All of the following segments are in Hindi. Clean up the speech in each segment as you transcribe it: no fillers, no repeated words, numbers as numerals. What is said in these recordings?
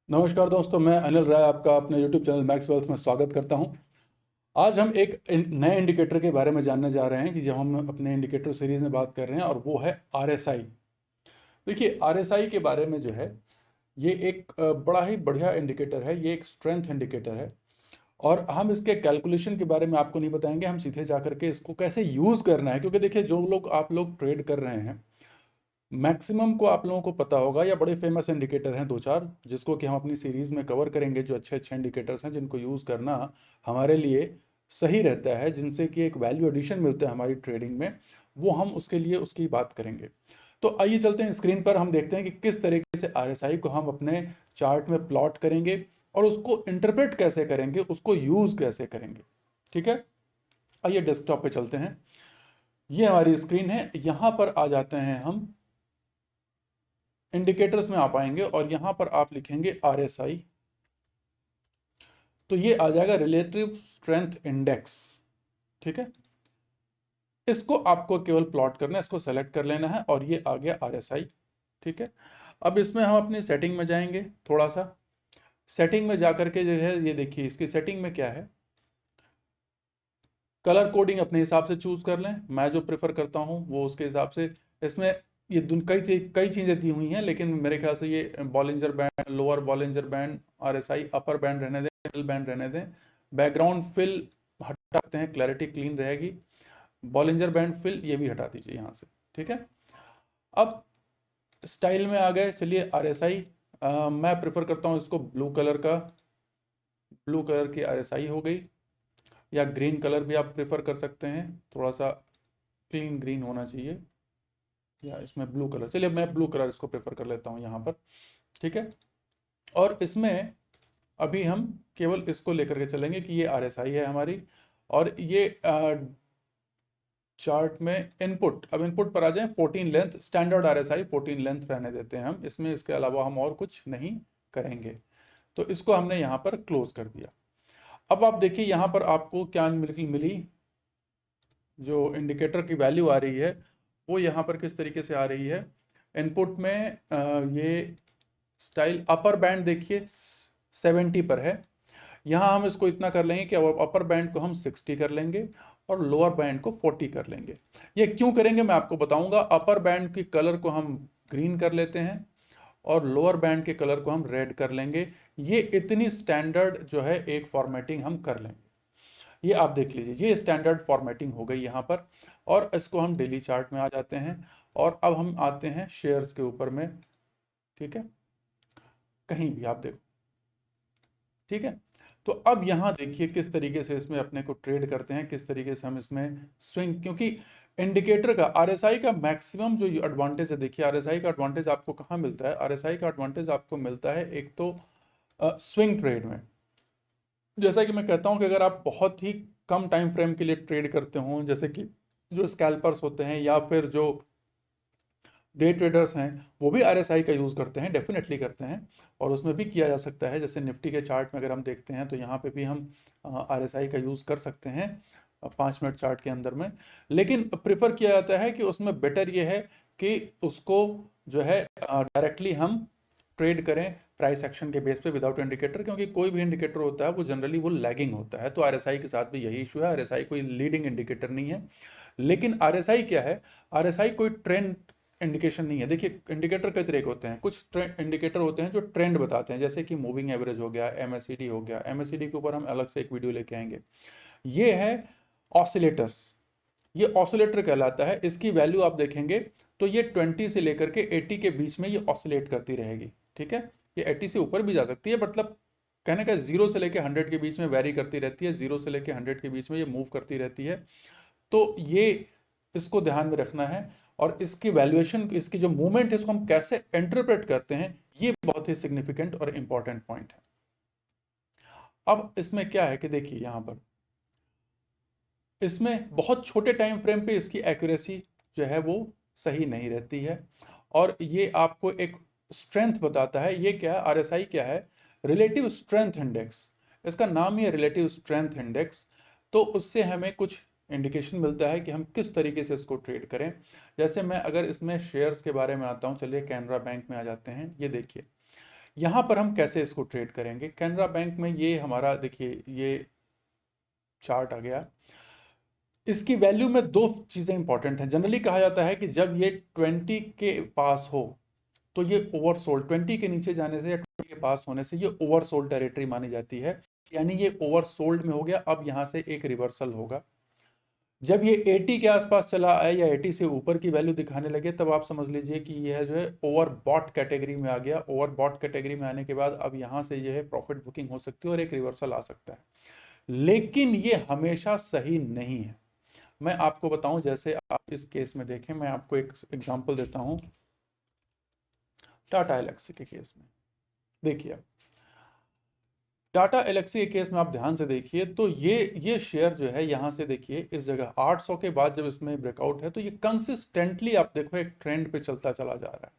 नमस्कार दोस्तों, मैं अनिल राय आपका अपने YouTube चैनल मैक्स वेल्थ में स्वागत करता हूं। आज हम एक नए इंडिकेटर के बारे में जानने जा रहे हैं कि जब हम अपने इंडिकेटर सीरीज में बात कर रहे हैं, और वो है RSI। देखिए, RSI के बारे में जो है, ये एक बड़ा ही बढ़िया इंडिकेटर है। ये एक स्ट्रेंथ इंडिकेटर है, और हम इसके कैलकुलेशन के बारे में आपको नहीं बताएंगे। हम सीधे जा करके इसको कैसे यूज़ करना है, क्योंकि देखिए, जो लोग आप लोग ट्रेड कर रहे हैं, मैक्सिमम को आप लोगों को पता होगा, या बड़े फेमस इंडिकेटर हैं दो चार, जिसको कि हम अपनी सीरीज़ में कवर करेंगे, जो अच्छे अच्छे इंडिकेटर्स हैं जिनको यूज़ करना हमारे लिए सही रहता है, जिनसे कि एक वैल्यू एडिशन मिलता है हमारी ट्रेडिंग में। वो हम उसके लिए उसकी बात करेंगे। तो आइए चलते हैं स्क्रीन पर, हम देखते हैं कि किस तरीके से RSI को हम अपने चार्ट में प्लॉट करेंगे और उसको इंटरप्रेट कैसे करेंगे, उसको यूज़ कैसे करेंगे। ठीक है, आइए डेस्कटॉप पे चलते हैं। ये हमारी स्क्रीन है। यहाँ पर आ जाते हैं हम, इंडिकेटर्स में आ पाएंगे, और यहां पर आप लिखेंगे RSI। तो ये आ जाएगा रिलेटिव स्ट्रेंथ इंडेक्स। ठीक है, इसको आपको केवल प्लॉट करना है, इसको सेलेक्ट कर लेना है, और ये आ गया RSI। ठीक है, अब इसमें हम अपनी सेटिंग में जाएंगे। थोड़ा सा सेटिंग में जाकर के जो है, ये देखिए इसकी सेटिंग में क्या है। कलर कोडिंग अपने हिसाब से चूज कर लें। मैं जो प्रेफर करता हूँ वो उसके हिसाब से। इसमें ये कई चीज़ें दी हुई हैं, लेकिन मेरे ख्याल से ये Bollinger band, lower Bollinger band RSI, upper band रहने दें, मिडल बैंड रहने दें। बैकग्राउंड फिल हटा सकते हैं, क्लैरिटी क्लीन रहेगी। बॉलिंजर बैंड फिल ये भी हटा दीजिए यहाँ से। ठीक है, अब स्टाइल में आ गए। चलिए RSI, मैं प्रेफर करता हूँ इसको ब्लू कलर का। ब्लू कलर की RSI हो गई, या ग्रीन कलर भी आप प्रेफर कर सकते हैं। थोड़ा सा क्लीन ग्रीन होना चाहिए, या इसमें ब्लू कलर। चलिए मैं ब्लू कलर इसको प्रेफर कर लेता हूँ यहाँ पर। ठीक है, और इसमें अभी हम केवल इसको लेकर के चलेंगे कि ये RSI है हमारी, और ये चार्ट में इनपुट। अब इनपुट पर आ जाए, 14 लेंथ स्टैंडर्ड RSI 14 लेंथ रहने देते हैं हम इसमें। इसके अलावा हम और कुछ नहीं करेंगे। तो इसको हमने यहाँ पर क्लोज कर दिया। अब आप देखिए यहाँ पर आपको क्या मिली। जो इंडिकेटर की वैल्यू आ रही है वो यहाँ पर किस तरीके से आ रही है। इनपुट में ये स्टाइल अपर बैंड देखिए 70 पर है। यहाँ हम इसको इतना कर लेंगे कि अपर बैंड को हम 60 कर लेंगे, और लोअर बैंड को 40 कर लेंगे। ये क्यों करेंगे मैं आपको बताऊंगा। अपर बैंड की कलर को हम ग्रीन कर लेते हैं, और लोअर बैंड के कलर को हम रेड कर लेंगे। ये इतनी स्टैंडर्ड जो है एक फॉर्मेटिंग हम कर लेंगे। ये आप देख लीजिए, ये स्टैंडर्ड फॉर्मेटिंग हो गई यहाँ पर। और इसको हम डेली चार्ट में आ जाते हैं, और अब हम आते हैं शेयर्स के ऊपर में। ठीक है, कहीं भी आप देखो। ठीक है, तो अब यहाँ देखिए किस तरीके से इसमें अपने को ट्रेड करते हैं, किस तरीके से हम इसमें स्विंग। क्योंकि इंडिकेटर का RSI का मैक्सिमम जो एडवांटेज है, देखिए RSI का एडवांटेज आपको कहाँ मिलता है। RSI का एडवांटेज आपको मिलता है एक तो स्विंग ट्रेड में। जैसा कि मैं कहता हूं कि अगर आप बहुत ही कम टाइम फ्रेम के लिए ट्रेड करते हो, जैसे कि जो स्कैल्पर्स होते हैं, या फिर जो डे ट्रेडर्स हैं, वो भी RSI का यूज़ करते हैं, डेफिनेटली करते हैं। और उसमें भी किया जा सकता है। जैसे निफ्टी के चार्ट में अगर हम देखते हैं, तो यहाँ पे भी हम RSI का यूज़ कर सकते हैं 5 मिनट चार्ट के अंदर में। लेकिन प्रेफर किया जाता है कि उसमें बेटर ये है कि उसको जो है डायरेक्टली हम ट्रेड करें प्राइस एक्शन के बेस पे विदाउट इंडिकेटर। क्योंकि कोई भी इंडिकेटर होता है वो जनरली वो लैगिंग होता है। तो RSI के साथ भी यही इशू है। RSI कोई लीडिंग इंडिकेटर नहीं है। लेकिन RSI क्या है, RSI कोई ट्रेंड इंडिकेशन नहीं है। देखिए, इंडिकेटर कई तरह के होते हैं। कुछ इंडिकेटर होते हैं जो ट्रेंड बताते हैं, जैसे कि मूविंग एवरेज हो गया, MACD हो गया। MACD के ऊपर हम अलग से एक वीडियो लेके आएंगे। ये है ऑसिलेटर्स, ये ऑसिलेटर कहलाता है। इसकी वैल्यू आप देखेंगे तो ये 20 से लेकर के 80 के बीच में ये ऑसिलेट करती रहेगी। ठीक है, ये 80 से ऊपर भी जा सकती है, मतलब कहने का 0 से लेकर 100 के बीच में वेरी करती रहती है। 0 से लेकर 100 के बीच में ये मूव करती रहती है। तो ये इसको ध्यान में रखना है। और इसकी वैल्यूएशन, इसकी जो मूवमेंट है, इसको हम कैसे इंटरप्रेट करते हैं, ये बहुत ही सिग्निफिकेंट और इंपॉर्टेंट पॉइंट है। अब इसमें क्या है कि देखिए यहाँ पर इसमें बहुत छोटे टाइम फ्रेम पे इसकी एक्यूरेसी जो है वो सही नहीं रहती है। और ये आपको एक स्ट्रेंथ बताता है। ये क्या है, RSI क्या है, रिलेटिव स्ट्रेंथ इंडेक्स। इसका नाम ही है रिलेटिव स्ट्रेंथ इंडेक्स। तो उससे हमें कुछ इंडिकेशन मिलता है कि हम किस तरीके से इसको ट्रेड करें। जैसे मैं अगर इसमें शेयर्स के बारे में आता हूँ, चलिए कैनरा बैंक में आ जाते हैं। ये देखिए, यहाँ पर हम कैसे इसको ट्रेड करेंगे, कैनरा बैंक में ये हमारा देखिए ये चार्ट आ गया। इसकी वैल्यू में दो चीज़ें इंपॉर्टेंट हैं। जनरली कहा जाता है कि जब ये 20 के पास हो तो ये ओवरसोल्ड, 20 के नीचे जाने से या 20 के पास होने से ये ओवरसोल्ड टेरिटरी मानी जाती है, यानी ये ओवरसोल्ड में हो गया। अब यहाँ से एक रिवर्सल होगा। जब ये 80 के आसपास चला आए या 80 से ऊपर की वैल्यू दिखाने लगे, तब आप समझ लीजिए कि यह जो है ओवरबॉट कैटेगरी में आ गया। ओवरबॉट कैटेगरी में आने के बाद अब यहाँ से यह है प्रॉफिट बुकिंग हो सकती है और एक रिवर्सल आ सकता है, लेकिन ये हमेशा सही नहीं है। मैं आपको बताऊं, जैसे आप इस केस में देखें, मैं आपको एक एग्जांपल देता हूं टाटा एलेक्सी के केस में। देखिए टाटा एलेक्सी के केस में आप ध्यान से देखिए तो ये शेयर जो है यहाँ से देखिए इस जगह 800 के बाद जब इसमें ब्रेकआउट है तो ये कंसिस्टेंटली आप देखो एक ट्रेंड पे चलता चला जा रहा है।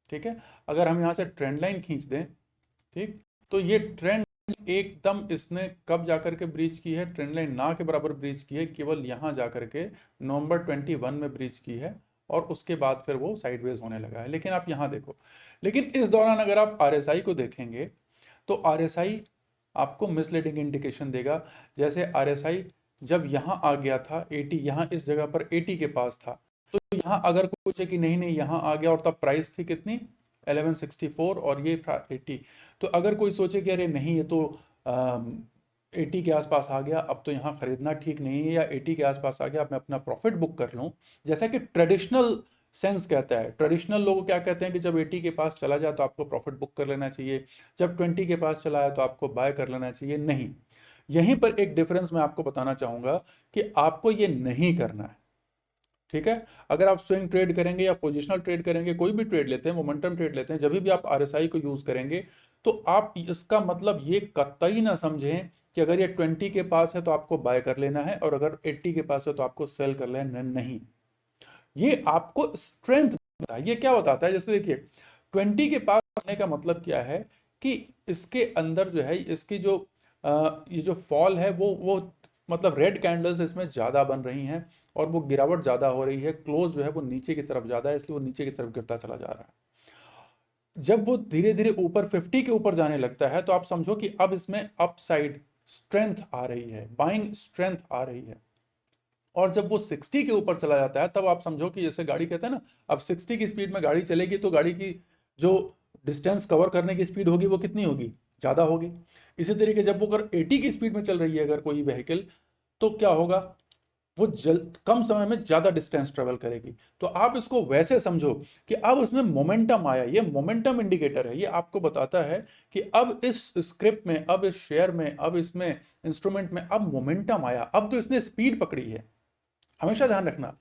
ठीक है, अगर हम यहाँ से ट्रेंड लाइन खींच दें, ठीक, तो ये ट्रेंड एकदम इसने कब जाकर के ब्रीच की है, ट्रेंड लाइन ना के बराबर ब्रीच की है, केवल यहाँ जाकर के नवंबर 21 में ब्रीच की है और उसके बाद फिर वो साइडवेज होने लगा है। लेकिन आप यहाँ देखो, लेकिन इस दौरान अगर आप आरएसआई को देखेंगे तो आरएसआई आपको मिसलीडिंग इंडिकेशन देगा। जैसे आरएसआई जब यहाँ आ गया था 80, यहाँ इस जगह पर 80 के पास था, तो यहाँ अगर पूछे कि नहीं नहीं यहाँ आ गया और तब प्राइस थी कितनी 1164 और ये 80, तो अगर कोई सोचे कि अरे नहीं ये तो 80 के आसपास आ गया, अब तो यहाँ खरीदना ठीक नहीं है, या 80 के आसपास आ गया अब मैं अपना प्रॉफिट बुक कर लूँ, जैसा कि ट्रेडिशनल सेंस कहता है। ट्रेडिशनल लोग क्या कहते हैं कि जब 80 के पास चला जाए तो आपको प्रॉफिट बुक कर लेना चाहिए, जब 20 के पास चला है तो आपको बाय कर लेना चाहिए। नहीं, यहीं पर एक डिफरेंस मैं आपको बताना चाहूंगा कि आपको ये नहीं करना है। ठीक है, अगर आप स्विंग ट्रेड करेंगे या पोजिशनल ट्रेड करेंगे, कोई भी ट्रेड लेते हैं, मोमेंटम ट्रेड लेते हैं, जब भी आप आरएसआई को यूज करेंगे तो आप इसका मतलब ये कतई ना समझें कि अगर ये 20 के पास है तो आपको बाय कर लेना है और अगर 80 के पास है तो आपको सेल कर लेना नहीं। ये आपको स्ट्रेंथ बताता है। ये क्या बताता है, जैसे देखिए 20 के पास आने का मतलब क्या है कि इसके अंदर जो है इसकी जो ये जो फॉल है वो मतलब रेड कैंडल्स इसमें ज़्यादा बन रही हैं और वो गिरावट ज़्यादा हो रही है, क्लोज जो है वो नीचे की तरफ ज़्यादा है, इसलिए वो नीचे की तरफ गिरता चला जा रहा है। जब वो धीरे धीरे ऊपर 50 के ऊपर जाने लगता है तो आप समझो कि अब इसमें अपसाइड स्ट्रेंथ आ रही है, बाइंग स्ट्रेंथ आ रही है। और जब वो 60 के ऊपर चला जाता है तब आप समझो कि जैसे गाड़ी कहते हैं ना, अब 60 की स्पीड में गाड़ी चलेगी तो गाड़ी की जो डिस्टेंस कवर करने की स्पीड होगी वो कितनी होगी, ज़्यादा होगी। इसी तरीके जब वो अगर 80 की स्पीड में चल रही है अगर कोई व्हीकल, तो क्या होगा, वो कम समय में ज़्यादा डिस्टेंस ट्रेवल करेगी। तो आप इसको वैसे समझो कि अब उसमें मोमेंटम आया, ये मोमेंटम इंडिकेटर है, ये आपको बताता है कि अब इस स्क्रिप्ट में, अब इस शेयर में, अब इसमें इंस्ट्रूमेंट में अब मोमेंटम आया, अब तो इसने स्पीड पकड़ी है। हमेशा ध्यान रखना,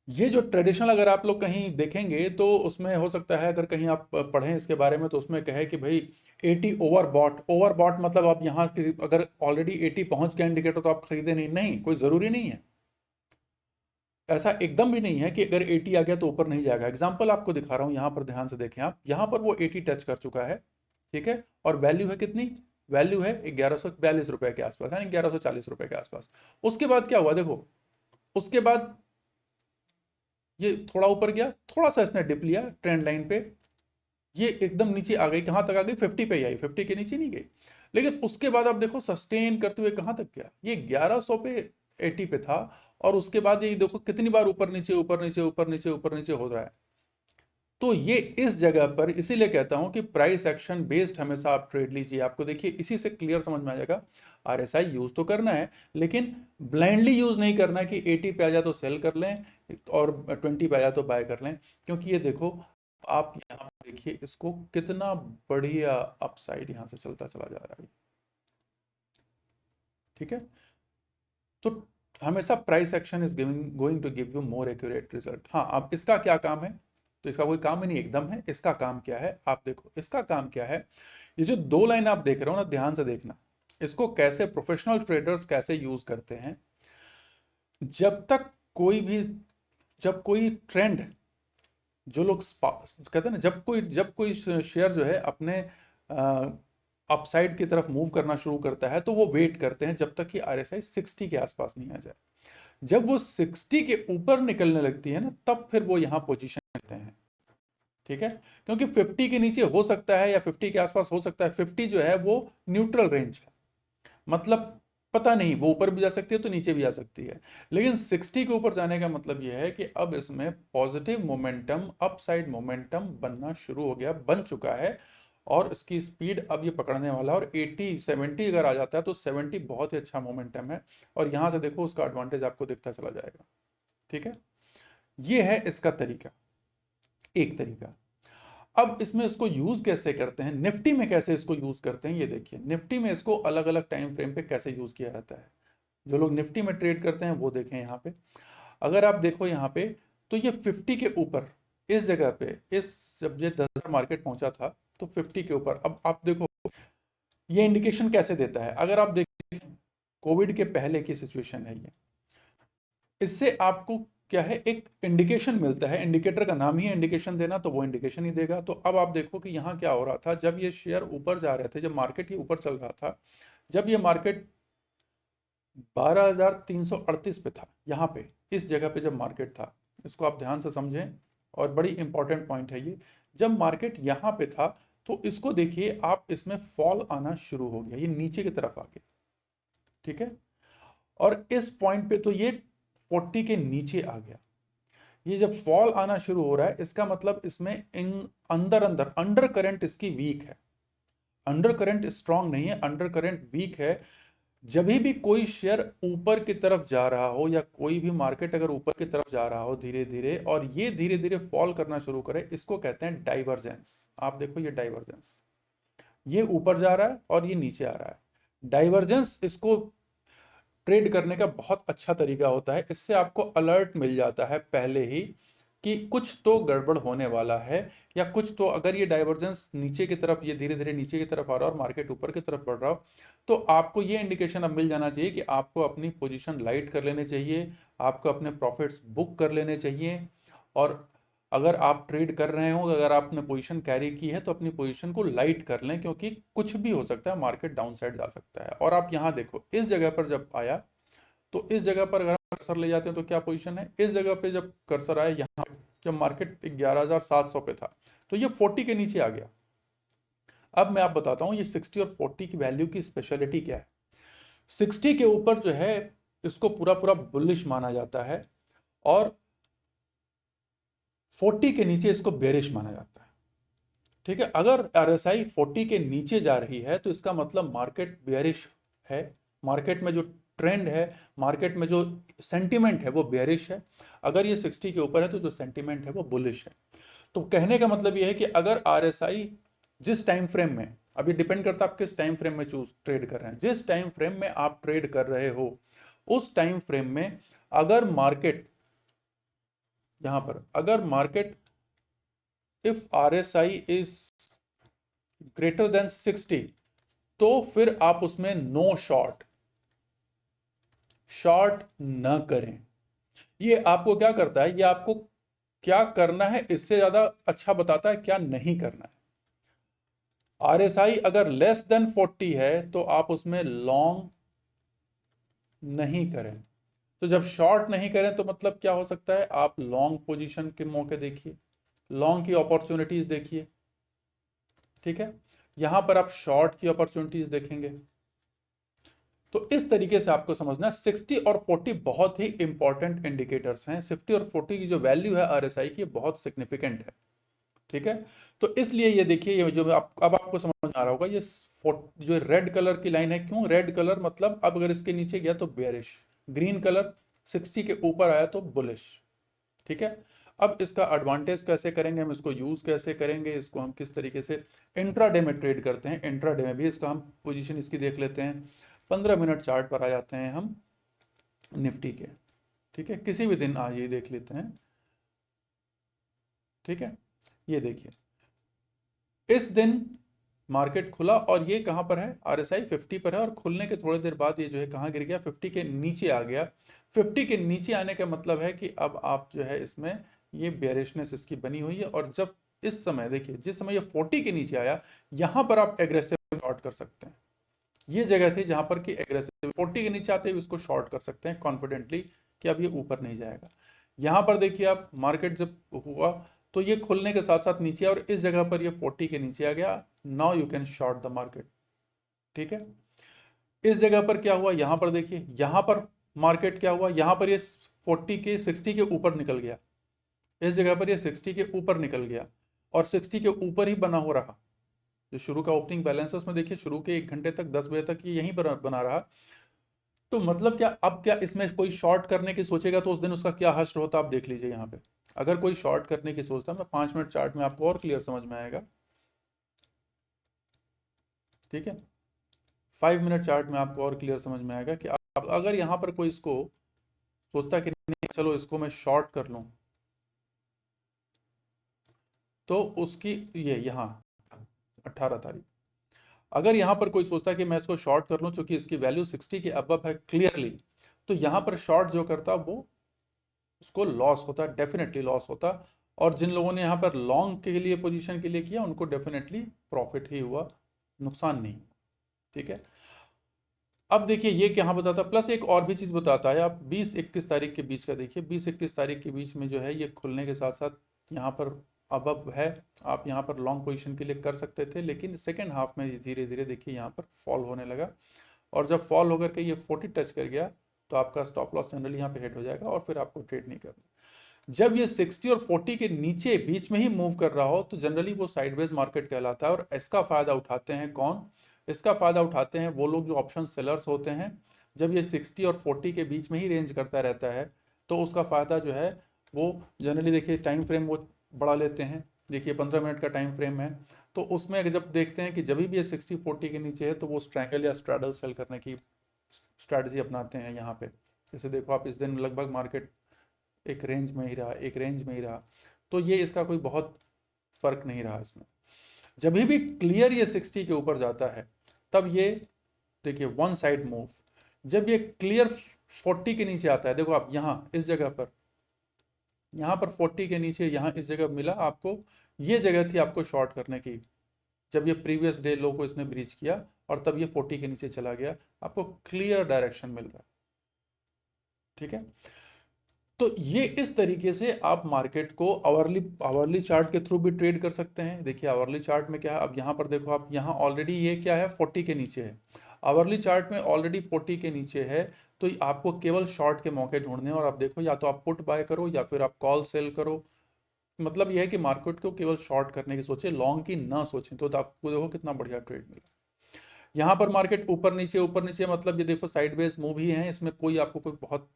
ये जो ट्रेडिशनल अगर आप लोग कहीं देखेंगे तो उसमें हो सकता है अगर कहीं आप पढ़ें इसके बारे में तो उसमें कहे कि भाई 80 ओवरबॉट। ओवरबॉट मतलब आप यहाँ की अगर ऑलरेडी 80 पहुंच गया इंडिकेटर तो आप खरीदे नहीं, नहीं, कोई ज़रूरी नहीं है। ऐसा एकदम भी नहीं है कि अगर 80 आ गया तो ऊपर नहीं जाएगा। एग्जाम्पल आपको दिखा रहा हूँ, यहाँ पर ध्यान से देखें आप, यहाँ पर वो 80 टच कर चुका है, ठीक है, और वैल्यू है कितनी, वैल्यू है 1142 रुपए के आसपास, यानी 1140 रुपए के आसपास। उसके बाद क्या हुआ देखो, उसके बाद ये थोड़ा ऊपर गया, थोड़ा सा इसने डिप लिया ट्रेंड लाइन पे, ये एकदम नीचे आ गई, कहां तक आ गई, 50 पे ही आई, 50 के नीचे नहीं गई। लेकिन उसके बाद आप देखो सस्टेन करते हुए कहां तक गया, ये 1100 पे 80 पे था और उसके बाद ये देखो कितनी बार ऊपर नीचे ऊपर नीचे ऊपर नीचे ऊपर नीचे हो रहा है। तो ये इस जगह पर इसीलिए कहता हूं कि प्राइस एक्शन बेस्ड हमेशा आप ट्रेड लीजिए। आपको देखिए इसी से क्लियर समझ में आ जाएगा। आरएसआई यूज तो करना है लेकिन ब्लाइंडली यूज नहीं करना है कि 80 पे आ जाए तो सेल कर लें और 20 पे आ जाए तो बाय कर लें, क्योंकि ये देखो आप यहाँ देखिए इसको कितना बढ़िया अपसाइड यहाँ से चलता चला जा रहा है। ठीक है, तो हमेशा price action is giving going to give you more accurate result. हाँ, अब इसका क्या काम है, तो इसका कोई काम ही नहीं एकदम है। इसका काम क्या है आप देखो, इसका काम क्या है, ये जो दो लाइन आप देख रहे हो ना, ध्यान से देखना, इसको कैसे प्रोफेशनल ट्रेडर्स कैसे यूज करते हैं। जब तक कोई भी, जब कोई ट्रेंड, जो लोग कहते हैं ना, जब कोई शेयर जो है अपने अपसाइड की तरफ मूव करना शुरू करता है तो वो वेट करते हैं जब तक कि आरएसआई 60 के आसपास नहीं आ जाए। जब वो 60 के ऊपर निकलने लगती है ना, तब फिर वो यहाँ पोजीशन लेते हैं। ठीक है, क्योंकि 50 के नीचे हो सकता है या 50 के आसपास हो सकता है, 50 जो है वो न्यूट्रल रेंज है, मतलब पता नहीं वो ऊपर भी जा सकती है तो नीचे भी आ सकती है। लेकिन 60 के ऊपर जाने का मतलब यह है कि अब इसमें पॉजिटिव मोमेंटम, अपसाइड मोमेंटम बनना शुरू हो गया, बन चुका है, और इसकी स्पीड अब ये पकड़ने वाला है। और 80 70 अगर आ जाता है तो 70 बहुत ही अच्छा मोमेंटम है, और यहां से देखो उसका एडवांटेज आपको दिखता चला जाएगा। ठीक है, ये है इसका तरीका, एक तरीका। अब इसमें इसको यूज कैसे करते हैं, निफ्टी में कैसे इसको यूज करते हैं, ये देखिए निफ्टी में इसको अलग अलग टाइम फ्रेम पे कैसे यूज किया जाता है। जो लोग निफ्टी में ट्रेड करते हैं वो देखें यहाँ पे, अगर आप देखो यहाँ पे, तो ये 50 के ऊपर इस जगह पे, इस जब ये 10,000 मार्केट पहुंचा था तो 50 के ऊपर, अब आप देखो ये इंडिकेशन कैसे देता है। अगर आप देखें कोविड के पहले की सिचुएशन है ये, इससे आपको क्या है, एक इंडिकेशन मिलता है, इंडिकेटर का नाम ही है इंडिकेशन देना, तो वो इंडिकेशन ही देगा। तो अब आप देखो कि यहाँ क्या हो रहा था, जब ये शेयर ऊपर जा रहे थे, जब मार्केट ये ऊपर चल रहा था, जब ये मार्केट 12,338 पे था, यहाँ पे इस जगह पे जब मार्केट था, इसको आप ध्यान से समझें, और बड़ी इंपॉर्टेंट पॉइंट है ये, जब मार्केट यहाँ पे था तो इसको देखिए आप, इसमें फॉल आना शुरू हो गया, ये नीचे की तरफ आ गया। ठीक है, और इस पॉइंट पे तो ये 40 के नीचे आ गया। ये जब फॉल आना शुरू हो रहा है, इसका मतलब इसमें इन अंदर अंदर अंडर करंट इसकी वीक है, अंडर करंट स्ट्रांग नहीं है, अंडर करंट वीक है। जब भी कोई शेयर ऊपर की तरफ जा रहा हो, या कोई भी मार्केट अगर ऊपर की तरफ जा रहा हो धीरे धीरे, और ये धीरे धीरे फॉल करना शुरू करे, इसको कहते हैं डाइवर्जेंस। आप देखो ये डाइवर्जेंस, ये ऊपर जा रहा है और ये नीचे आ रहा है। डाइवर्जेंस इसको ट्रेड करने का बहुत अच्छा तरीका होता है, इससे आपको अलर्ट मिल जाता है पहले ही कि कुछ तो गड़बड़ होने वाला है, या कुछ तो, अगर ये डाइवर्जेंस नीचे की तरफ, ये धीरे धीरे नीचे की तरफ आ रहा है और मार्केट ऊपर की तरफ बढ़ रहा हो, तो आपको ये इंडिकेशन अब मिल जाना चाहिए कि आपको अपनी पोजीशन लाइट कर लेने चाहिए, आपको अपने प्रॉफिट्स बुक कर लेने चाहिए। और अगर आप ट्रेड कर रहे हो, अगर आपने पोजीशन कैरी की है, तो अपनी पोजीशन को लाइट कर लें, क्योंकि कुछ भी हो सकता है, मार्केट डाउन साइड जा सकता है। और आप यहाँ देखो इस जगह पर जब आया, तो इस जगह पर अगर हम कर्सर ले जाते हैं तो क्या पोजीशन है, इस जगह पे जब कर्सर आया यहाँ, जब मार्केट 11,700 पे था, तो ये 40 के नीचे आ गया। अब मैं आप बताता हूँ ये 60 और 40 की वैल्यू की स्पेशलिटी क्या है। 60 के ऊपर जो है इसको पूरा पूरा बुलिश माना जाता है, और 40 के नीचे इसको बेरिश माना जाता है। ठीक है, अगर आरएसआई 40 के नीचे जा रही है तो इसका मतलब मार्केट बेरिश है, मार्केट में जो ट्रेंड है, मार्केट में जो सेंटीमेंट है वो बेरिश है। अगर ये 60 के ऊपर है तो जो सेंटीमेंट है वो बुलिश है। तो कहने का मतलब ये है कि अगर आरएसआई जिस टाइम फ्रेम में, अभी डिपेंड करता है आप किस टाइम फ्रेम में चूज ट्रेड कर रहे हैं, जिस टाइम फ्रेम में आप ट्रेड कर रहे हो, उस टाइम फ्रेम में अगर मार्केट, यहां पर अगर market, if RSI is greater than 60, तो फिर आप उसमें नो शॉर्ट, शॉर्ट न करें। ये आपको क्या करता है, ये आपको क्या करना है इससे ज्यादा अच्छा बताता है क्या नहीं करना है। आरएसआई अगर लेस देन 40 है तो आप उसमें लॉन्ग नहीं करें। तो जब शॉर्ट नहीं करें तो मतलब क्या हो सकता है, आप लॉन्ग पोजीशन के मौके देखिए, लॉन्ग की अपॉर्चुनिटीज देखिए। ठीक है, यहां पर आप शॉर्ट की अपॉर्चुनिटीज देखेंगे। तो इस तरीके से आपको समझना है 60 और 40 बहुत ही इंपॉर्टेंट इंडिकेटर्स हैं। 60 और 40 की जो वैल्यू है आरएसआई की बहुत सिग्निफिकेंट है। ठीक है, तो इसलिए ये देखिए, ये जो अब आपको समझ में आ रहा होगा, ये जो रेड कलर की लाइन है, क्यों रेड कलर, मतलब अब अगर इसके नीचे गया तो बेयरिश, ग्रीन कलर 60 के ऊपर आया तो बुलिश। ठीक है, अब इसका एडवांटेज कैसे करेंगे, हम इसको यूज कैसे करेंगे, इसको हम किस तरीके से इंट्राडे में ट्रेड करते हैं, इंट्राडे में भी इसका हम पोजीशन इसकी देख लेते हैं। 15 मिनट चार्ट पर आ जाते हैं हम निफ्टी के। ठीक है, किसी भी दिन आज ये देख लेते हैं। ठीक है, ये देखिए इस दिन मार्केट खुला और ये कहां पर है, आरएसआई 50 पर है, और खुलने के थोड़ी देर बाद ये जो है कहां गिर गया, 50 के नीचे आ गया। 50 के नीचे आने का मतलब है कि अब आप जो है इसमें ये बेयरिशनेस इसकी बनी हुई है, और जब इस समय देखिए, जिस समय ये 40 के नीचे आया, यहां पर आप एग्रेसिव शॉर्ट कर सकते हैं। ये जगह थी जहां पर कि एग्रेसिव 40 के नीचे आते हुए इसको शॉर्ट कर सकते हैं कॉन्फिडेंटली कि अब ये ऊपर नहीं जाएगा। यहां पर देखिए आप, मार्केट जब हुआ तो ये खुलने के साथ साथ नीचे और इस जगह पर ये 40 के नीचे आ गया। Now you can short the market. ठीक है, इस जगह पर क्या हुआ, यहां पर देखिए, यहां पर मार्केट क्या हुआ, यहां पर ये 40 के 60 के ऊपर निकल गया, इस जगह पर ये 60 के ऊपर निकल गया और 60 के ऊपर ही बना हो रहा। जो शुरू का ओपनिंग बैलेंस है उसमें देखिए शुरू के 1 घंटे तक 10 बजे तक ये यहीं पर बना रहा। तो मतलब क्या, अब क्या इसमें कोई शॉर्ट करने की सोचेगा तो उस दिन उसका क्या हश्र होता, आप देख लीजिए यहाँ पे। अगर कोई शॉर्ट करने की सोचता, मैं 5 मिनट चार्ट में आपको और क्लियर समझ में आएगा। ठीक है, 5 मिनट चार्ट में आपको और क्लियर समझ में आएगा कि आप अगर यहाँ पर कोई इसको सोचता कि नहीं चलो इसको मैं शॉर्ट कर लूं, तो उसकी ये यहाँ 18 तारीख, अगर यहाँ पर कोई सोचता कि मैं इसको शॉर्ट कर लूं चूंकि इसकी वैल्यू 60 के अबव है क्लियरली, तो यहाँ पर शॉर्ट जो करता वो उसको लॉस होता, डेफिनेटली लॉस होता। और जिन लोगों ने यहाँ पर लॉन्ग के लिए पोजीशन के लिए किया उनको डेफिनेटली प्रॉफिट ही हुआ, नुकसान नहीं। ठीक है, अब देखिए ये क्या बताता, प्लस एक और भी चीज़ बताता है। आप 20-21 तारीख के बीच का देखिए, 20-21 तारीख के बीच में जो है ये खुलने के साथ साथ यहाँ पर अब है, आप यहाँ पर लॉन्ग पोजीशन के लिए कर सकते थे, लेकिन सेकेंड हाफ में धीरे धीरे देखिए यहाँ पर फॉल होने लगा और जब फॉल होकर के ये 40 टच कर गया तो आपका स्टॉप लॉस जनरली यहाँ पे हिट हो जाएगा और फिर आपको ट्रेड नहीं करना। जब ये 60 और 40 के नीचे बीच में ही मूव कर रहा हो तो जनरली वो साइडवेज मार्केट कहलाता है और इसका फायदा उठाते हैं कौन, इसका फायदा उठाते हैं वो लोग जो ऑप्शन सेलर्स होते हैं। जब ये 60 और 40 के बीच में ही रेंज करता रहता है तो उसका फायदा जो है वो जनरली देखिए टाइम फ्रेम वो बढ़ा लेते हैं। देखिए 15 मिनट का टाइम फ्रेम है, तो उसमें जब देखते हैं कि जब भी ये 60-40 के नीचे है तो वो स्ट्रैंगल या स्ट्रैडल सेल करने की स्ट्रैटेजी अपनाते हैं यहाँ पे। जैसे देखो आप इस दिन लगभग मार्केट एक रेंज में ही रहा, एक रेंज में ही रहा, तो ये इसका कोई बहुत फर्क नहीं रहा इसमें। जब भी क्लियर ये 60 के ऊपर जाता है तब ये देखिए वन साइड मूव, जब ये क्लियर 40 के नीचे आता है, देखो आप यहाँ इस जगह पर, यहाँ पर 40 के नीचे यहाँ इस जगह मिला आपको, ये जगह थी आपको शॉर्ट करने की। जब ये प्रीवियस डे लो को इसने ब्रीच किया और तब ये 40 के नीचे चला गया, आपको क्लियर डायरेक्शन मिल रहा है। ठीक है, तो ये इस तरीके से आप मार्केट को आवरली चार्ट के थ्रू भी ट्रेड कर सकते हैं। देखिए आवरली चार्ट में क्या है, अब यहाँ पर देखो आप, यहाँ ऑलरेडी ये क्या है 40 के नीचे है, आवरली चार्ट में ऑलरेडी 40 के नीचे है, तो आपको केवल शॉर्ट के मौके ढूंढने हैं। और आप देखो या तो आप पुट बाय करो या फिर आप कॉल सेल करो। मतलब यह है कि मार्केट को केवल शॉर्ट करने की सोचे, लॉन्ग की ना सोचें। तो आपको देखो कितना बढ़िया ट्रेड मिला। यहाँ पर मार्केट ऊपर नीचे मतलब ये देखो साइडवेज मूव ही है, इसमें कोई आपको कोई बहुत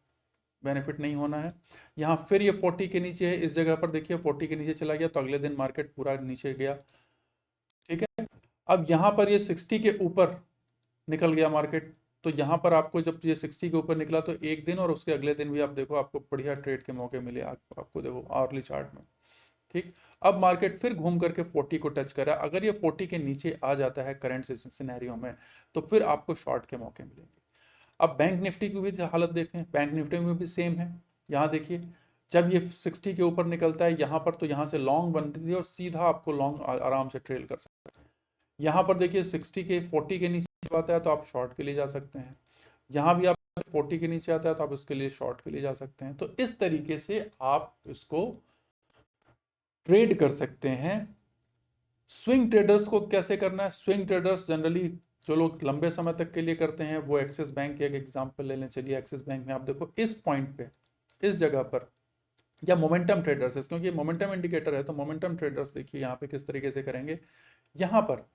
बेनिफिट नहीं होना है। यहाँ फिर ये 40 के नीचे है, इस जगह पर देखिए 40 के नीचे चला गया तो अगले दिन मार्केट पूरा नीचे गया। ठीक है, अब यहाँ पर ये 60 के ऊपर निकल गया मार्केट, तो यहाँ पर आपको जब ये 60 के ऊपर निकला तो एक दिन और उसके अगले दिन भी आप देखो आपको बढ़िया ट्रेड के मौके मिले आपको देखो आवरली चार्ट में। ठीक, अब मार्केट फिर घूम करके 40 को टच करा, अगर ये 40 के नीचे आ जाता है करंट सिनेरियो में तो फिर आपको शॉर्ट के मौके मिलेंगे। अब बैंक निफ्टी की भी हालत देखें, बैंक निफ्टी में भी सेम है। यहाँ देखिए जब ये 60 के ऊपर निकलता है यहाँ पर, तो यहाँ से लॉन्ग बनती है और सीधा आपको लॉन्ग आराम से ट्रेल कर सकते हैं। यहाँ पर देखिए 60 के 40 के नीचे आता है तो आप शॉर्ट के लिए जा सकते हैं, यहाँ भी आप 40 के नीचे आता है तो आप उसके लिए शॉर्ट के लिए जा सकते हैं। तो इस तरीके से आप इसको ट्रेड कर सकते हैं। स्विंग ट्रेडर्स को कैसे करना है, स्विंग ट्रेडर्स जनरली जो लोग लंबे समय तक के लिए करते हैं वो एक्सिस बैंक के एक एग्जांपल ले लें। चलिए एक्सिस बैंक में आप देखो इस पॉइंट पे, इस जगह पर, या मोमेंटम ट्रेडर्स है क्योंकि मोमेंटम इंडिकेटर है, तो मोमेंटम ट्रेडर्स देखिए यहाँ पे किस तरीके से करेंगे। यहाँ पर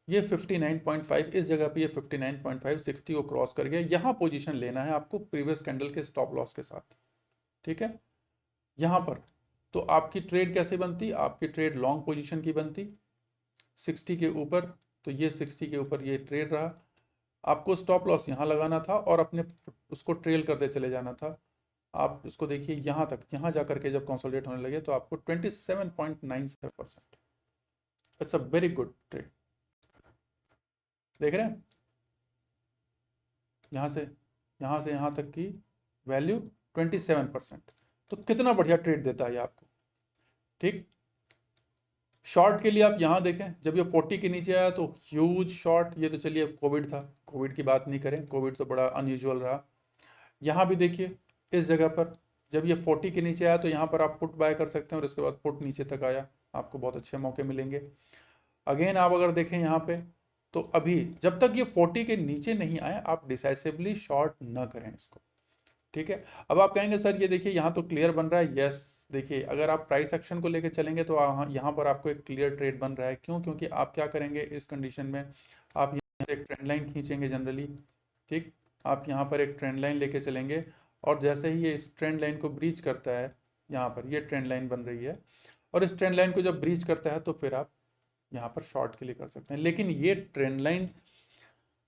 ये 59.5, इस जगह पे ये 59.5 60 को क्रॉस कर गया, यहाँ पोजीशन लेना है आपको प्रीवियस कैंडल के स्टॉप लॉस के साथ। ठीक है, यहाँ पर तो आपकी ट्रेड कैसे बनती, आपकी ट्रेड लॉन्ग पोजीशन की बनती 60 के ऊपर, तो ये 60 के ऊपर ये ट्रेड रहा, आपको स्टॉप लॉस यहाँ लगाना था और अपने उसको ट्रेल करते चले जाना था। आप इसको देखिए यहाँ तक, यहाँ जा करके जब कंसोलिडेट होने लगे तो आपको 27.97%, it's a very good trade. देख रहे हैं यहाँ से यहाँ तक की वैल्यू 27%, तो कितना बढ़िया ट्रेड देता है ये आपको। ठीक, शॉर्ट के लिए आप यहाँ देखें जब ये 40 के नीचे आया तो ह्यूज शॉर्ट, ये तो चलिए कोविड था, कोविड की बात नहीं करें, कोविड तो बड़ा अनयूजुअल रहा। यहाँ भी देखिए इस जगह पर जब ये 40 के नीचे आया तो यहाँ पर आप पुट बाय कर सकते हैं और इसके बाद पुट नीचे तक आया, आपको बहुत अच्छे मौके मिलेंगे। अगेन आप अगर देखें यहाँ पे तो अभी जब तक ये 40 के नीचे नहीं आए आप डिसाइसिवली शॉर्ट न करें इसको, ठीक है। अब आप कहेंगे सर ये देखिए यहाँ तो क्लियर बन रहा है, यस देखिए अगर आप प्राइस एक्शन को लेकर चलेंगे तो यहाँ पर आपको एक क्लियर ट्रेड बन रहा है। क्यों? क्योंकि आप क्या करेंगे इस कंडीशन में, आप यहाँ से एक ट्रेंड लाइन खींचेंगे जनरली, ठीक, आप यहाँ पर एक ट्रेंड लाइन लेके चलेंगे और जैसे ही ये इस ट्रेंड लाइन को ब्रीच करता है, यहाँ पर ये ट्रेंड लाइन बन रही है और इस ट्रेंड लाइन को जब ब्रीच करता है तो फिर आप यहाँ पर शॉर्ट के लिए कर सकते हैं। लेकिन ये ट्रेंड लाइन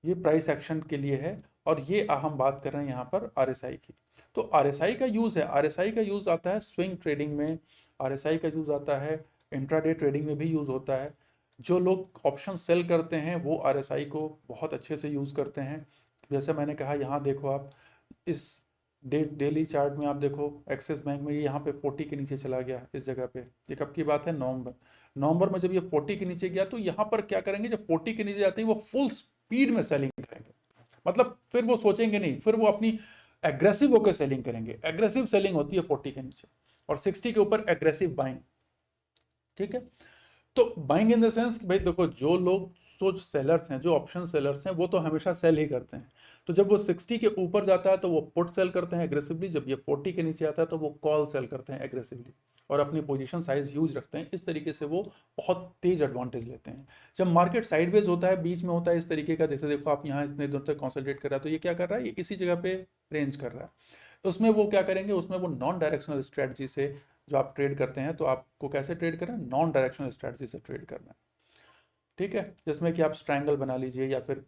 ये प्राइस एक्शन के लिए है और ये हम बात कर रहे हैं यहाँ पर आरएसआई की। तो आरएसआई का यूज़ है, आरएसआई का यूज़ आता है स्विंग ट्रेडिंग में, आरएसआई का यूज़ आता है इंट्राडे ट्रेडिंग में भी यूज़ होता है। जो लोग ऑप्शन सेल करते हैं वो आरएसआई को बहुत अच्छे से यूज़ करते हैं। जैसे मैंने कहा यहाँ देखो आप इस डेली चार्ट में आप देखो एक्सिस बैंक में ये यहाँ पे 40 के नीचे चला गया इस जगह पे, ये कब की बात है नवंबर में जब ये 40 के नीचे गया तो यहाँ पर क्या करेंगे, जब 40 के नीचे जाते हैं वो फुल स्पीड में सेलिंग करेंगे, मतलब फिर वो सोचेंगे नहीं, फिर वो अपनी एग्रेसिव होकर सेलिंग करेंगे। एग्रेसिव सेलिंग होती है 40 के नीचे और 60 के ऊपर एग्रेसिव बाइंग, ठीक है। तो बाइंग इन द सेंस भाई देखो जो लोग जो सेलर्स हैं, जो ऑप्शन सेलर्स हैं वो तो हमेशा सेल ही करते हैं। तो जब वो 60 के ऊपर जाता है तो वो पुट सेल करते हैं एग्रेसिवली, जब ये 40 के नीचे आता है तो वो कॉल सेल करते हैं एग्रेसिवली और अपनी पोजीशन साइज ह्यूज रखते हैं। इस तरीके से वो बहुत तेज एडवांटेज लेते हैं। जब मार्केट साइडवेज होता है, बीच में होता है इस तरीके का, जैसे देखो आप यहाँ इतने दिनों तक कॉन्सोलिडेट कर रहा है तो ये क्या कर रहा है, ये इसी जगह पे रेंज कर रहा है। उसमें वो क्या करेंगे, उसमें वो नॉन डायरेक्शनल स्ट्रेटजी से जो आप ट्रेड करते हैं, तो आपको कैसे ट्रेड करना है, नॉन डायरेक्शनल स्ट्रेटजी से ट्रेड करना है, ठीक है, जिसमें कि आप स्ट्रैंगल बना लीजिए या फिर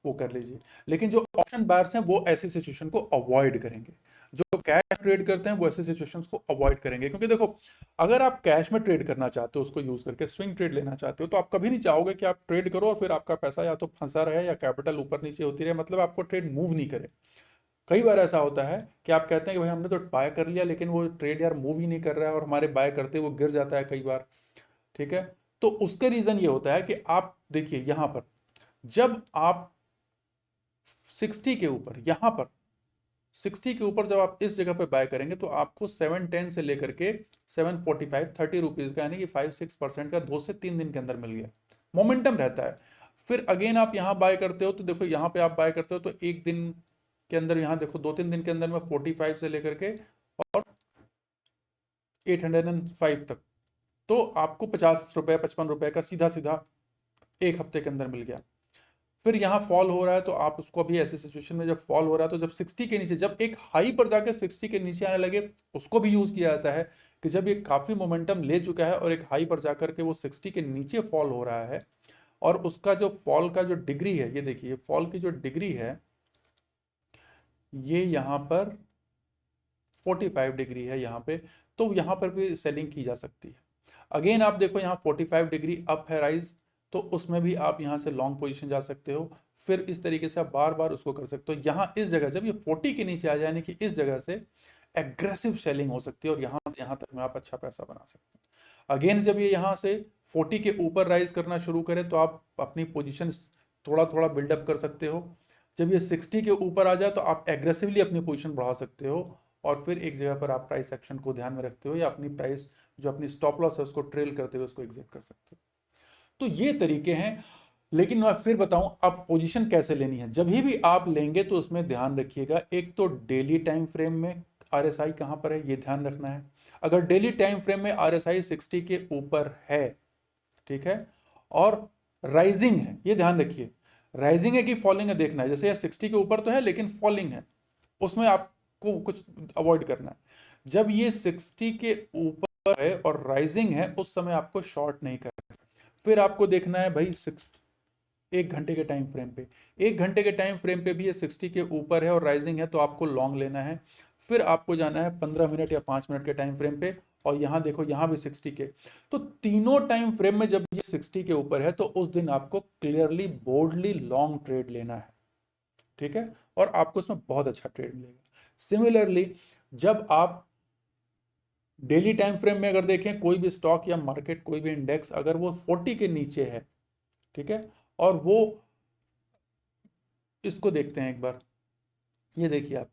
वो कर लीजिए। लेकिन जो ऑप्शन बायर्स हैं वो ऐसी सिचुएशन को अवॉइड करेंगे, जो कैश ट्रेड करते हैं वो ऐसी सिचुएशंस को अवॉइड करेंगे। क्योंकि देखो अगर आप कैश में ट्रेड करना चाहते हो, उसको यूज करके स्विंग ट्रेड लेना चाहते हो, तो आप कभी नहीं चाहोगे कि आप ट्रेड करो और फिर आपका पैसा या तो फंसा रहे या कैपिटल ऊपर नीचे होती रहे, मतलब आपको ट्रेड मूव नहीं करे। कई बार ऐसा होता है कि आप कहते हैं कि भाई हमने तो बाय कर लिया लेकिन वो ट्रेड यार मूव ही नहीं कर रहा है और हमारे बाय करते वो गिर जाता है कई बार, ठीक है। तो उसके रीजन ये होता है कि आप देखिए यहां पर जब आप 60 के ऊपर, यहां पर 60 के ऊपर जब आप इस जगह पे बाय करेंगे तो आपको 710 से लेकर के 745 30 रुपीज का, यानी कि 5-6% का 2 से 3 दिन के अंदर मिल गया, मोमेंटम रहता है। फिर अगेन आप यहां बाय करते हो तो देखो यहां पे आप बाय करते हो तो एक दिन के अंदर, यहां देखो 2-3 दिन के अंदर में 45 से लेकर के और 805 तक, तो आपको 50 रुपए 55 रुपए का सीधा सीधा एक हफ्ते के अंदर मिल गया। फिर यहाँ फॉल हो रहा है तो आप उसको भी ऐसी सिचुएशन में, जब फॉल हो रहा है तो जब 60 के नीचे, जब एक हाई पर जाके 60 के नीचे आने लगे, उसको भी यूज किया जाता है कि जब ये काफी मोमेंटम ले चुका है और एक हाई पर जाकर के वो 60 के नीचे फॉल हो रहा है और उसका जो फॉल का जो डिग्री है, ये देखिए फॉल की जो डिग्री है ये यहाँ पर 45 डिग्री है यहाँ पे, तो यहाँ पर भी सेलिंग की जा सकती है। अगेन आप देखो यहाँ 45 डिग्री अप है राइज, तो उसमें भी आप यहाँ से लॉन्ग पोजीशन जा सकते हो। फिर इस तरीके से आप बार बार उसको कर सकते हो। यहाँ इस जगह जब ये 40 के नीचे आ जाए, यानी कि इस जगह से एग्रेसिव सेलिंग हो सकती है और यहाँ से यहाँ तक में आप अच्छा पैसा बना सकते हैं। अगेन जब ये यहाँ से 40 के ऊपर राइज करना शुरू करे तो आप अपनी पोजिशन थोड़ा थोड़ा बिल्डअप कर सकते हो। जब ये 60 के ऊपर आ जाए तो आप एग्रेसिवली अपनी पोजीशन बढ़ा सकते हो और फिर एक जगह पर आप प्राइस एक्शन को ध्यान में रखते हो या अपनी प्राइस जो अपनी स्टॉप लॉस है उसको ट्रेल करते हुए उसको एग्जिट कर सकते हो। तो ये तरीके हैं। लेकिन मैं फिर बताऊं अब पोजीशन कैसे लेनी है। जब भी आप लेंगे तो उसमें ध्यान रखिएगा, एक तो डेली टाइम फ्रेम में आरएसआई कहां पर है ये ध्यान रखना है। अगर डेली टाइम फ्रेम में आरएसआई 60 के ऊपर है, ठीक है, और राइजिंग है, ये ध्यान रखिए, राइजिंग है कि फॉलिंग है देखना है। जैसे यह 60 के ऊपर तो है लेकिन फॉलिंग है, उसमें आपको कुछ अवॉइड करना है। जब ये 60 के ऊपर है और राइजिंग है उस समय आपको शॉर्ट नहीं करना है। फिर आपको देखना है भाई 1 घंटे के टाइम फ्रेम पे, 1 घंटे के टाइम फ्रेम पे भी ये 60 के ऊपर है और राइजिंग है तो आपको लॉन्ग लेना है। फिर आपको जाना है 15 मिनट या 5 मिनट के टाइम फ्रेम पे और यहाँ देखो यहाँ भी 60 के। तो तीनों टाइम फ्रेम में जब ये 60 के ऊपर है तो उस दिन आपको क्लियरली बोल्डली लॉन्ग ट्रेड लेना है, ठीक है, और आपको उसमें बहुत अच्छा ट्रेड मिलेगा। सिमिलरली जब आप डेली टाइम फ्रेम में अगर देखें कोई भी स्टॉक या मार्केट कोई भी इंडेक्स अगर वो 40 के नीचे है, ठीक है, और वो इसको देखते हैं एक बार, ये देखिए आप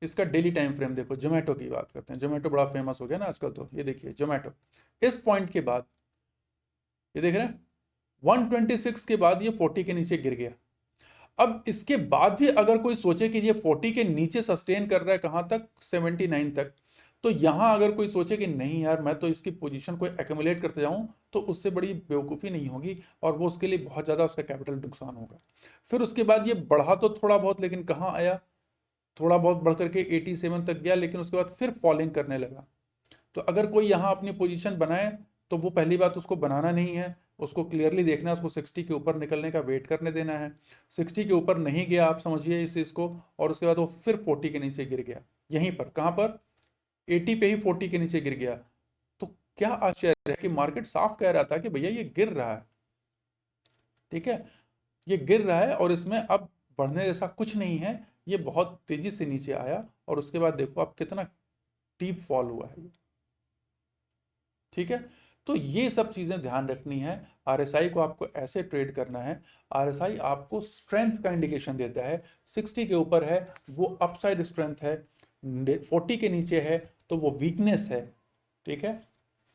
इसका डेली टाइम फ्रेम देखो, जोमेटो की बात करते हैं, जोमेटो बड़ा फेमस हो गया ना आजकल, तो ये देखिए जोमेटो इस पॉइंट के बाद, ये देख रहे हैं 126 के बाद ये 40 के नीचे गिर गया। अब इसके बाद भी अगर कोई सोचे कि ये 40 के नीचे सस्टेन कर रहा है कहां तक, 79 तक, तो यहां अगर कोई सोचे कि नहीं यार मैं तो इसकी पोजीशन को एक्यूमुलेट करते जाऊं, तो उससे बड़ी बेवकूफ़ी नहीं होगी और वो उसके लिए बहुत ज़्यादा उसका कैपिटल नुकसान होगा। फिर उसके बाद ये बढ़ा तो थोड़ा बहुत, लेकिन कहाँ आया, थोड़ा बहुत बढ़ करके 87 तक गया, लेकिन उसके बाद फिर फॉलिंग करने लगा। तो अगर कोई यहाँ अपनी पोजीशन बनाए तो वो पहली बात उसको बनाना नहीं है, उसको क्लियरली देखना है, उसको 60 के ऊपर निकलने का वेट करने देना है। 60 के ऊपर नहीं गया आप समझिए इस इसको, और उसके बाद वो फिर 40 के नीचे गिर गया, यहीं पर कहाँ पर 80 पे ही 40 के नीचे गिर गया। तो क्या आश्चर्य है कि मार्केट साफ कह रहा था कि भैया ये गिर रहा है, ठीक है, ये गिर रहा है और इसमें अब बढ़ने जैसा कुछ नहीं है, ये बहुत तेजी से नीचे आया और उसके बाद देखो अब कितना डीप फॉल हुआ है ये, ठीक है। तो ये सब चीजें ध्यान रखनी है। आरएसआई को आपको ऐसे ट्रेड करना है, आरएसआई आपको स्ट्रेंथ का इंडिकेशन देता है, 60 के ऊपर है वो अपसाइड स्ट्रेंथ है, 40 के नीचे है तो वो वीकनेस है, ठीक है,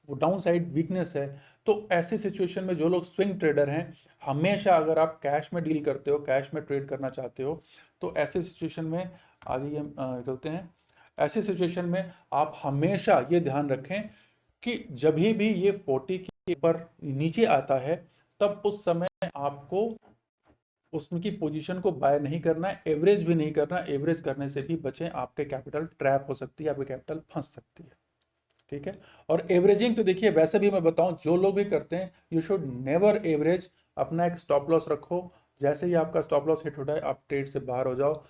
वो डाउन साइड वीकनेस है। तो ऐसी सिचुएशन में जो लोग स्विंग ट्रेडर हैं, हमेशा अगर आप कैश में डील करते हो, कैश में ट्रेड करना चाहते हो, तो ऐसे सिचुएशन में आगे हम निकलते हैं, ऐसे सिचुएशन में आप हमेशा ये ध्यान रखें कि जब भी ये 40 के ऊपर नीचे आता है, तब उस समय आपको उसकी पोजीशन को बाय नहीं करना है, एवरेज भी नहीं करना, एवरेज करने से भी बचें, आपके कैपिटल ट्रैप हो सकती है, आपके कैपिटल फंस सकती है, ठीक है। और एवरेजिंग तो देखिए वैसे भी मैं बताऊं, जो लोग भी करते हैं यू शुड नेवर एवरेज, अपना एक स्टॉप लॉस रखो, जैसे ही आपका स्टॉप लॉस हिट होता है आप ट्रेड से बाहर हो जाओ।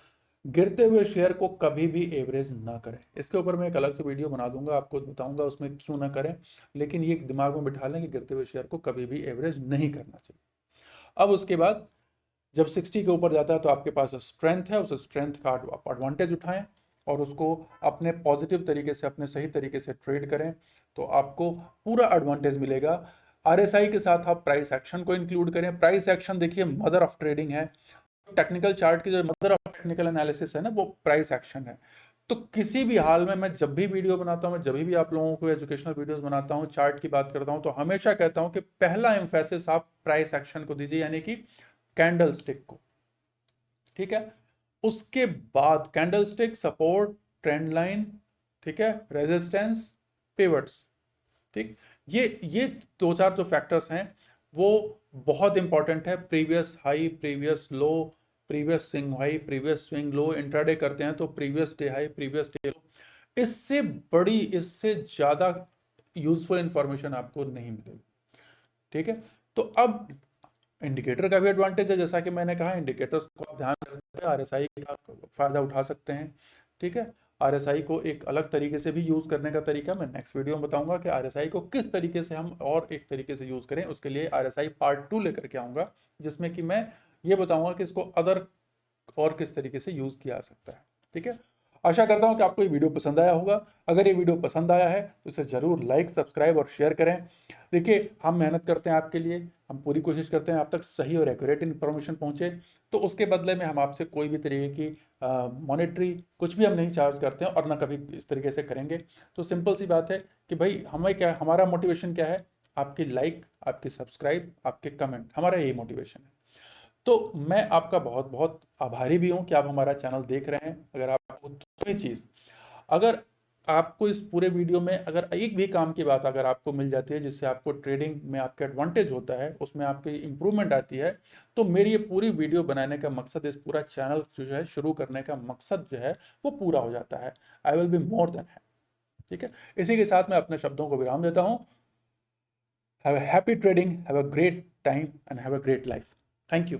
गिरते हुए शेयर को कभी भी एवरेज ना करें, इसके ऊपर मैं एक अलग से वीडियो बना दूंगा, आपको बताऊंगा उसमें क्यों ना करें, लेकिन ये दिमाग में बिठा लें कि गिरते हुए शेयर को कभी भी एवरेज नहीं करना चाहिए। अब उसके बाद जब 60 के ऊपर जाता है तो आपके पास स्ट्रेंथ है, उस स्ट्रेंथ का आप एडवांटेज उठाएं और उसको अपने पॉजिटिव तरीके से, अपने सही तरीके से ट्रेड करें, तो आपको पूरा एडवांटेज मिलेगा। आरएसआई के साथ आप प्राइस एक्शन को इंक्लूड करें, प्राइस एक्शन देखिए मदर ऑफ ट्रेडिंग है, टेक्निकल चार्ट की जो मदर ऑफ टेक्निकल एनालिसिस है ना, वो प्राइस एक्शन है। तो किसी भी हाल में मैं जब भी वीडियो बनाता हूँ, मैं जब भी आप लोगों को एजुकेशनल वीडियोस बनाता हूँ, चार्ट की बात करता हूँ, तो हमेशा कहता हूँ कि पहला एम्फेसिस आप प्राइस एक्शन को दीजिए, यानी कि कैंडल स्टिक को, ठीक है। उसके बाद candle stick, support, trend line, ठीक है, रेजिस्टेंस, पिवट्स, ठीक, ये दो चार जो फैक्टर्स हैं वो बहुत इंपॉर्टेंट है। प्रीवियस हाई, प्रीवियस लो, previous swing high, previous swing low, intraday करते हैं तो previous day high, previous day लो, इससे बड़ी, इससे ज्यादा यूजफुल इंफॉर्मेशन आपको नहीं मिलेगी, ठीक है। तो अब इंडिकेटर का भी एडवांटेज है, जैसा कि मैंने कहा, इंडिकेटर्स को आप ध्यान रखते हैं, आरएसआई का फायदा उठा सकते हैं, ठीक है। आरएसआई को एक अलग तरीके से भी यूज करने का तरीका मैं नेक्स्ट वीडियो में बताऊंगा कि आरएसआई को किस तरीके से हम और एक तरीके से यूज करें, उसके लिए आरएसआई पार्ट 2 लेकर के आऊंगा, जिसमें कि मैं ये बताऊंगा कि इसको अदर और किस तरीके से यूज किया जा सकता है, ठीक है। आशा करता हूं कि आपको ये वीडियो पसंद आया होगा। अगर ये वीडियो पसंद आया है तो इसे जरूर लाइक, सब्सक्राइब और शेयर करें। देखिए हम मेहनत करते हैं आपके लिए, हम पूरी कोशिश करते हैं आप तक सही और एक्यूरेट इन्फॉर्मेशन पहुंचे, तो उसके बदले में हम आपसे कोई भी तरीके की मॉनेटरी कुछ भी हम नहीं चार्ज करते हैं और ना कभी इस तरीके से करेंगे। तो सिंपल सी बात है कि भाई हमें क्या, हमारा मोटिवेशन क्या है, आपकी लाइक, आपकी सब्सक्राइब, आपके कमेंट, हमारा यही मोटिवेशन है। तो मैं आपका बहुत बहुत आभारी भी हूं कि आप हमारा चैनल देख रहे हैं। अगर आपको कोई चीज़, अगर आपको इस पूरे वीडियो में अगर एक भी काम की बात अगर आपको मिल जाती है जिससे आपको ट्रेडिंग में आपका एडवांटेज होता है, उसमें आपकी इंप्रूवमेंट आती है, तो मेरी ये पूरी वीडियो बनाने का मकसद, इस पूरा चैनल जो है शुरू करने का मकसद जो है वो पूरा हो जाता है। I will be more than happy, ठीक है। इसी के साथ मैं अपने शब्दों को विराम देता हूँ। Have a happy trading, have a great time and have a great life. Thank you.